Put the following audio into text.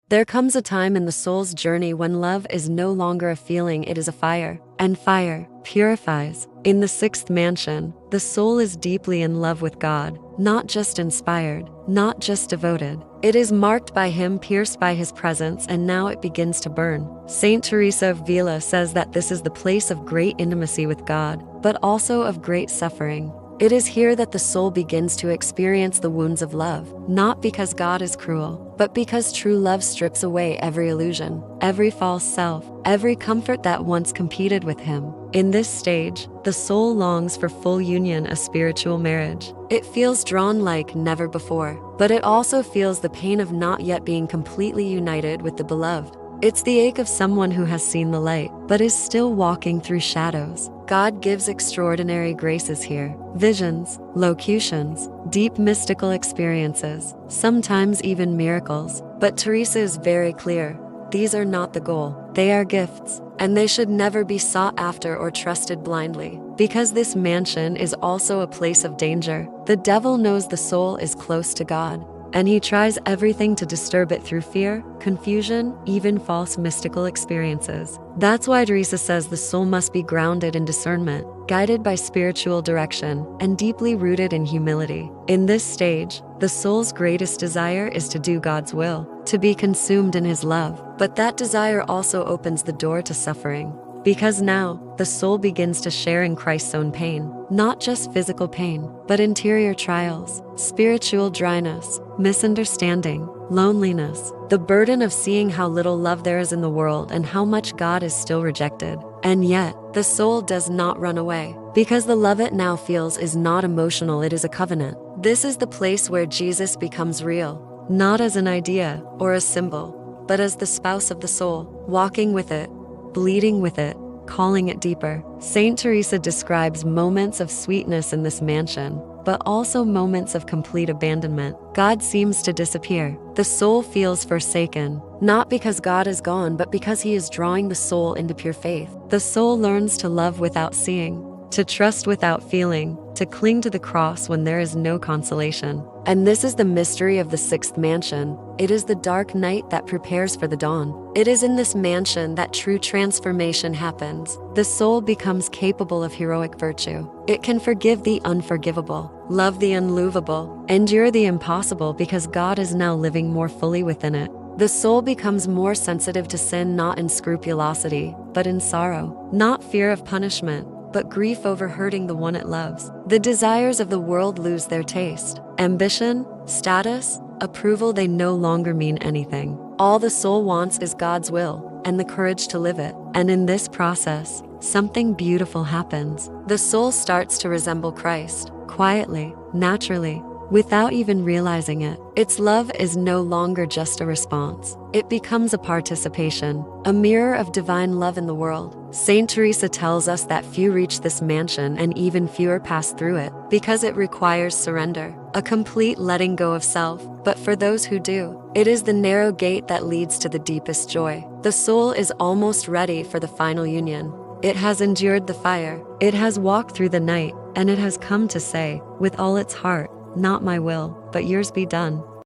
There comes a time in the soul's journey when love is no longer a feeling, it is a fire, and fire purifies. In the sixth mansion, the soul is deeply in love with God, not just inspired, not just devoted. It is marked by Him, pierced by His presence, and now it begins to burn. Saint Teresa of Ávila says that this is the place of great intimacy with God, but also of great suffering. It is here that the soul begins to experience the wounds of love, not because God is cruel, but because true love strips away every illusion, every false self, every comfort that once competed with Him. In this stage, the soul longs for full union, a spiritual marriage. It feels drawn like never before, but it also feels the pain of not yet being completely united with the beloved. It's the ache of someone who has seen the light, but is still walking through shadows. God gives extraordinary graces here. Visions, locutions, deep mystical experiences, sometimes even miracles. But Teresa is very clear. These are not the goal. They are gifts, and they should never be sought after or trusted blindly. Because this mansion is also a place of danger. The devil knows the soul is close to God, and he tries everything to disturb it through fear, confusion, even false mystical experiences. That's why Teresa says the soul must be grounded in discernment, guided by spiritual direction, and deeply rooted in humility. In this stage, the soul's greatest desire is to do God's will, to be consumed in His love. But that desire also opens the door to suffering. Because now, the soul begins to share in Christ's own pain, not just physical pain, but interior trials, spiritual dryness, misunderstanding, loneliness, the burden of seeing how little love there is in the world and how much God is still rejected. And yet, the soul does not run away, because the love it now feels is not emotional, it is a covenant. This is the place where Jesus becomes real, not as an idea or a symbol, but as the spouse of the soul, walking with it, bleeding with it, calling it deeper. Saint Teresa describes moments of sweetness in this mansion, but also moments of complete abandonment. God seems to disappear. The soul feels forsaken, not because God is gone, but because He is drawing the soul into pure faith. The soul learns to love without seeing, to trust without feeling, to cling to the cross when there is no consolation. And this is the mystery of the sixth mansion. It is the dark night that prepares for the dawn. It is in this mansion that true transformation happens. The soul becomes capable of heroic virtue. It can forgive the unforgivable, love the unlovable, endure the impossible, because God is now living more fully within it. The soul becomes more sensitive to sin, not in scrupulosity, but in sorrow, not fear of punishment, but grief over hurting the one it loves. The desires of the world lose their taste. Ambition, status, approval, they no longer mean anything. All the soul wants is God's will and the courage to live it. And in this process, something beautiful happens. The soul starts to resemble Christ, quietly, naturally, without even realizing it. Its love is no longer just a response. It becomes a participation, a mirror of divine love in the world. Saint Teresa tells us that few reach this mansion and even fewer pass through it, because it requires surrender, a complete letting go of self. But for those who do, it is the narrow gate that leads to the deepest joy. The soul is almost ready for the final union. It has endured the fire, it has walked through the night, and it has come to say, with all its heart, "Not my will, but yours be done."